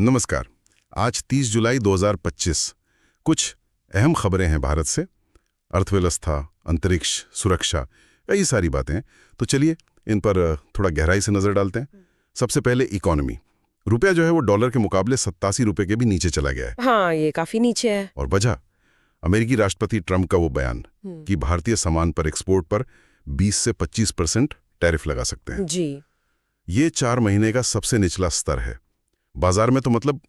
नमस्कार। आज 30 जुलाई 2025। कुछ अहम खबरें हैं भारत से। अर्थव्यवस्था, अंतरिक्ष, सुरक्षा, कई सारी बातें हैं। तो चलिए इन पर थोड़ा गहराई से नजर डालते हैं। सबसे पहले इकोनॉमी। रुपया जो है वो डॉलर के मुकाबले 87 रुपए के भी नीचे चला गया है। हाँ, ये काफी नीचे है। और वजह अमेरिकी राष्ट्रपति ट्रंप का वो बयान कि भारतीय सामान पर एक्सपोर्ट पर 20 से 25% टैरिफ लगा सकते हैं। जी। ये 4 महीने का सबसे निचला स्तर है। बाजार में तो मतलब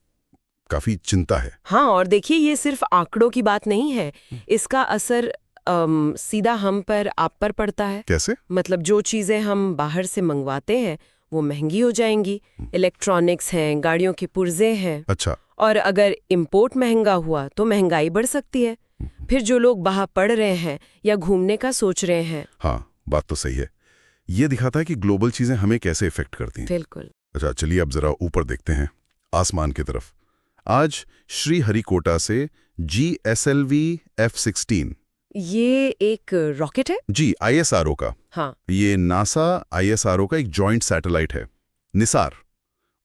काफी चिंता है। हाँ, और देखिए ये सिर्फ आंकड़ों की बात नहीं है। इसका असर सीधा हम पर, आप पर पड़ता है। कैसे? मतलब जो चीजें हम बाहर से मंगवाते हैं वो महंगी हो जाएंगी। इलेक्ट्रॉनिक्स हैं, गाड़ियों के पुर्जे हैं। अच्छा। और अगर इंपोर्ट महंगा हुआ तो महंगाई बढ़ सकती है। फिर जो लोग बाहर पढ़ रहे हैं या घूमने का सोच रहे हैं। हाँ, बात तो सही है। ये दिखाता है कि ग्लोबल चीजें हमें कैसे इफेक्ट करती हैं। बिल्कुल। अच्छा, चलिए अब जरा ऊपर देखते हैं, आसमान की तरफ। आज श्रीहरिकोटा से GSLV F-16। ये एक रॉकेट है? जी, ISRO का। हाँ। ये नासा ISRO का एक जॉइंट सैटेलाइट है, निसार।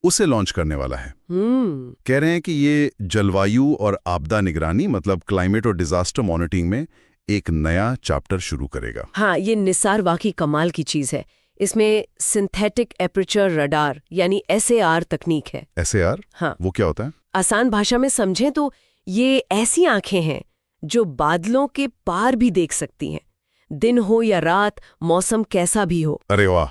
उसे लॉन्च करने वाला है। कह रहे हैं कि ये जलवायु और आपदा निगरानी, मतलब क्लाइमेट और डिजास्टर मॉनिटरिंग में एक नया चैप्टर शुरू करेगा। हाँ, ये निसार वाकई कमाल की चीज है। इसमें सिंथेटिक एपर्चर रडार यानी SAR तकनीक है। SAR? हाँ। वो क्या होता है? आसान भाषा में समझें तो ये ऐसी आंखें हैं जो बादलों के पार भी देख सकती हैं, दिन हो या रात, मौसम कैसा भी हो। अरे वाह!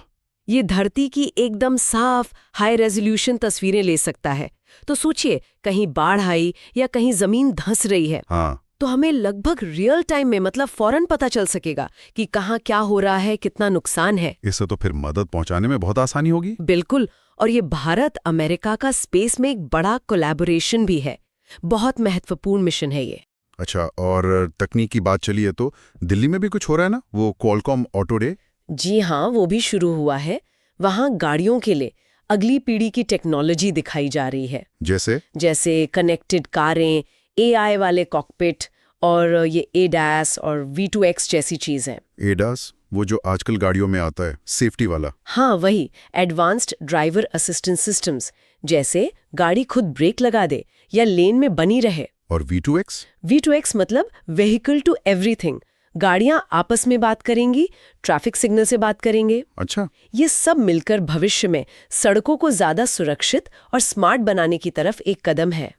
ये धरती की एकदम साफ हाई रेजोल्यूशन तस्वीरें ले सकता है। तो सोचिए, कहीं बाढ़ आई या कहीं जमीन धंस रही है, हाँ। तो हमें लगभग रियल टाइम में, मतलब फौरन पता चल सकेगा कि कहाँ क्या हो रहा है, कितना नुकसान है। इससे तो फिर मदद पहुंचाने में बहुत आसानी होगी। बिल्कुल। और ये भारत अमेरिका का स्पेस में एक बड़ा कोलैबोरेशन भी है। बहुत महत्वपूर्ण मिशन है ये। अच्छा, और तकनीक की बात चली है तो दिल्ली में भी कुछ हो रहा है ना, वो क्वालकॉम ऑटो डे? जी हाँ, वो भी शुरू हुआ है। वहाँ गाड़ियों के लिए अगली पीढ़ी की टेक्नोलॉजी दिखाई जा रही है। जैसे कनेक्टेड कारें, AI वाले कॉकपिट और ये ADAS और V2X जैसी चीजें। ADAS? वो जो आजकल गाड़ियों में आता है, सेफ्टी वाला? हाँ, वही एडवांस्ड ड्राइवर असिस्टेंस सिस्टम्स, जैसे गाड़ी खुद ब्रेक लगा दे या लेन में बनी रहे। और V2X? V2X मतलब व्हीकल टू एवरीथिंग। गाड़ियां आपस में बात करेंगी, ट्रैफिक सिग्नल से बात करेंगे। अच्छा। ये सब मिलकर भविष्य में सड़कों को ज्यादा सुरक्षित और स्मार्ट बनाने की तरफ एक कदम है।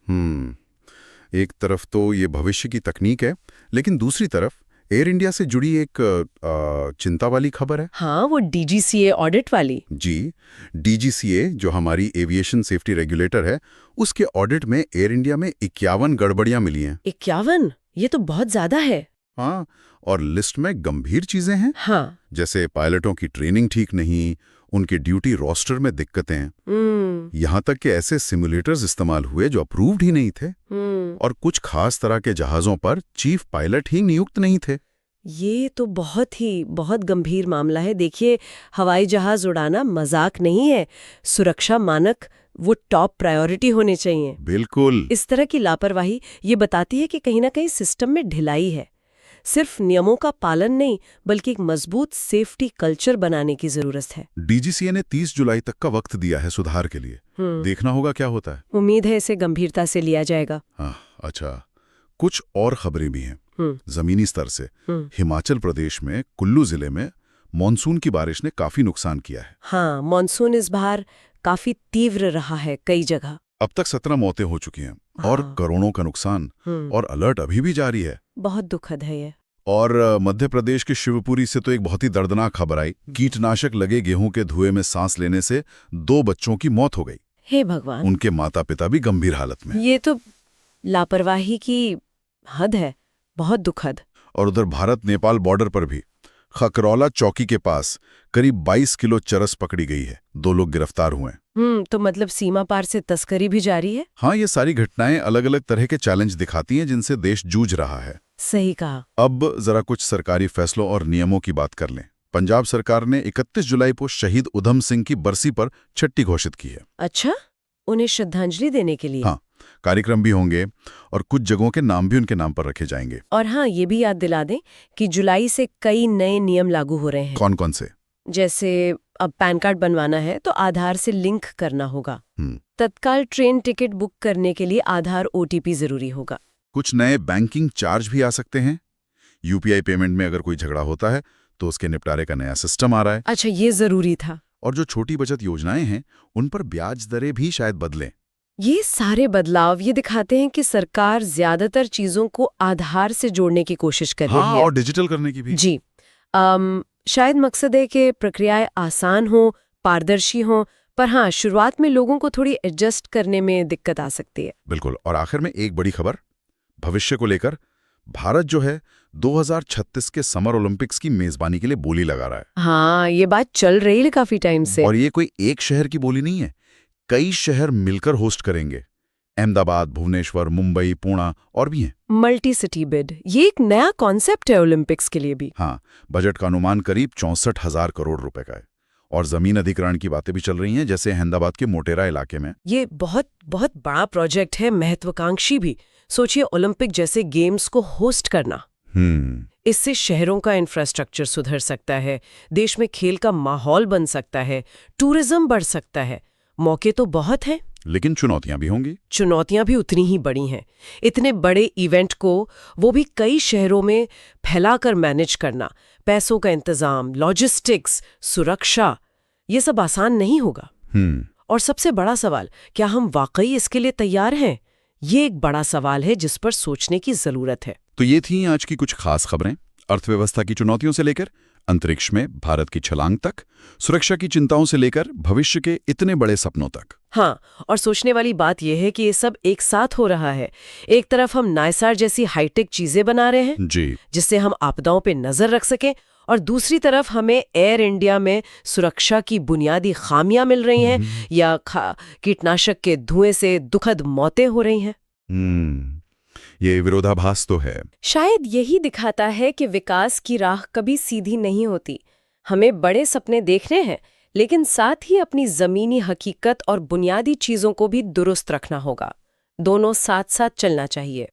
एक तरफ तो ये भविष्य की तकनीक है, लेकिन दूसरी तरफ एयर इंडिया से जुड़ी एक चिंता वाली खबर है। हाँ, वो DGCA ऑडिट वाली। जी, DGCA जो हमारी एविएशन सेफ्टी रेगुलेटर है, उसके ऑडिट में एयर इंडिया में 51 गड़बड़ियां मिली हैं। 51? ये तो बहुत ज्यादा है। हाँ, और लिस्ट में गंभीर चीजें हैं। हाँ। जैसे पायलटों की ट्रेनिंग ठीक नहीं, उनके ड्यूटी रोस्टर में दिक्कतें, यहाँ तक कि ऐसे सिमुलेटर्स इस्तेमाल हुए जो अप्रूव्ड ही नहीं थे। और कुछ खास तरह के जहाजों पर चीफ पायलट ही नियुक्त नहीं थे। ये तो बहुत गंभीर मामला है। देखिए, हवाई जहाज उड़ाना मजाक नहीं है। सुरक्षा मानक वो टॉप प्रायोरिटी होने चाहिए। बिल्कुल। इस तरह की लापरवाही ये बताती है कि कहीं ना कहीं सिस्टम में ढिलाई है। सिर्फ नियमों का पालन नहीं, बल्कि एक मजबूत सेफ्टी कल्चर बनाने की जरूरत है। DGCA ने 30 जुलाई तक का वक्त दिया है सुधार के लिए। देखना होगा क्या होता है। उम्मीद है इसे गंभीरता से लिया जाएगा। हाँ, अच्छा। कुछ और खबरें भी हैं जमीनी स्तर से। हिमाचल प्रदेश में कुल्लू जिले में मॉनसून की बारिश ने काफी नुकसान किया है। हाँ, मॉनसून इस बार काफी तीव्र रहा है कई जगह। अब तक 17 मौतें हो चुकी हैं। और करोड़ों का नुकसान। और अलर्ट अभी भी जारी है। बहुत दुखद है ये। और मध्य प्रदेश के शिवपुरी से तो एक बहुत ही दर्दनाक खबर आई। कीटनाशक लगे गेहूं के धुएं में सांस लेने से 2 बच्चों की मौत हो गई। हे भगवान। उनके माता पिता भी गंभीर हालत में। ये तो लापरवाही की हद है। बहुत दुखद। और उधर भारत नेपाल बॉर्डर पर भी खकरौला चौकी के पास करीब 22 किलो चरस पकड़ी गई है। 2 लोग गिरफ्तार हुए। तो मतलब सीमा पार से तस्करी भी जारी है। हाँ, ये सारी घटनाएं अलग अलग तरह के चैलेंज दिखाती हैं जिनसे देश जूझ रहा है। सही कहा। अब जरा कुछ सरकारी फैसलों और नियमों की बात कर लें। पंजाब सरकार ने 31 जुलाई को शहीद उधम सिंह की बरसी पर छुट्टी घोषित की है। अच्छा, उन्हें श्रद्धांजलि देने के लिए? हाँ, कार्यक्रम भी होंगे और कुछ जगहों के नाम भी उनके नाम पर रखे जाएंगे। और हाँ, ये भी याद दिला दें कि जुलाई से कई नए नियम लागू हो रहे हैं। कौन कौन से? जैसे अब पैन कार्ड बनवाना है तो आधार से लिंक करना होगा। तत्काल ट्रेन टिकट बुक करने के लिए आधार OTP जरूरी होगा। कुछ नए बैंकिंग चार्ज भी आ सकते हैं। UPI पेमेंट में अगर कोई झगड़ा होता है तो उसके निपटारे का नया सिस्टम आ रहा है। अच्छा, ये जरूरी था। और जो छोटी बचत योजनाएं हैं उन पर ब्याज दरें भी शायद बदलें। ये सारे बदलाव ये दिखाते हैं कि सरकार ज्यादातर चीजों को आधार से जोड़ने की कोशिश कर रही है। और डिजिटल करने की भी। जी। शायद मकसद है कि प्रक्रियाएं आसान हो, पारदर्शी हो, पर हाँ, शुरुआत में लोगों को थोड़ी एडजस्ट करने में दिक्कत आ सकती है। बिल्कुल। और आखिर में एक बड़ी खबर भविष्य को लेकर। भारत जो है 2036 के समर ओलंपिक्स की मेजबानी के लिए बोली लगा रहा है। हाँ, ये बात चल रही है काफी टाइम से। और ये कोई एक शहर की बोली नहीं है, कई शहर मिलकर होस्ट करेंगे। अहमदाबाद, भुवनेश्वर, मुंबई, पुणे और भी हैं। मल्टी सिटी बिड, ये एक नया कॉन्सेप्ट है ओलंपिक्स के लिए भी। हाँ, बजट का अनुमान करीब 64,000 करोड़ रुपए का है। और जमीन अधिग्रहण की बातें भी चल रही हैं, जैसे अहमदाबाद के मोटेरा इलाके में। ये बहुत बहुत बड़ा प्रोजेक्ट है, महत्वाकांक्षी भी। सोचिए, ओलंपिक जैसे गेम्स को होस्ट करना। इससे शहरों का इंफ्रास्ट्रक्चर सुधर सकता है, देश में खेल का माहौल बन सकता है, टूरिज्म बढ़ सकता है। मौके तो बहुत हैं, लेकिन चुनौतियां भी होंगी। चुनौतियां भी उतनी ही बड़ी हैं। इतने बड़े इवेंट को वो भी कई शहरों में फैलाकर मैनेज करना, पैसों का इंतजाम, लॉजिस्टिक्स, सुरक्षा, ये सब आसान नहीं होगा। और सबसे बड़ा सवाल, क्या हम वाकई इसके लिए तैयार हैं? ये एक बड़ा सवाल है जिस पर सोचने की जरूरत है। तो ये थी आज की कुछ खास खबरें, अर्थव्यवस्था की चुनौतियों से लेकर अंतरिक्ष में भारत की छलांग तक, सुरक्षा की चिंताओं से लेकर भविष्य के इतने बड़े सपनों तक। हाँ, और सोचने वाली बात यह है कि ये सब एक साथ हो रहा है। एक तरफ हम नायसार जैसी हाईटेक चीजें बना रहे हैं जी, जिससे हम आपदाओं पे नजर रख सकें, और दूसरी तरफ हमें एयर इंडिया में सुरक्षा की बुनियादी खामियां मिल रही हैं या कीटनाशक के धुएं से दुखद मौतें हो रही हैं। ये विरोधाभास तो है। शायद यही दिखाता है कि विकास की राह कभी सीधी नहीं होती। हमें बड़े सपने देखने हैं, लेकिन साथ ही अपनी जमीनी हकीकत और बुनियादी चीजों को भी दुरुस्त रखना होगा। दोनों साथ साथ चलना चाहिए।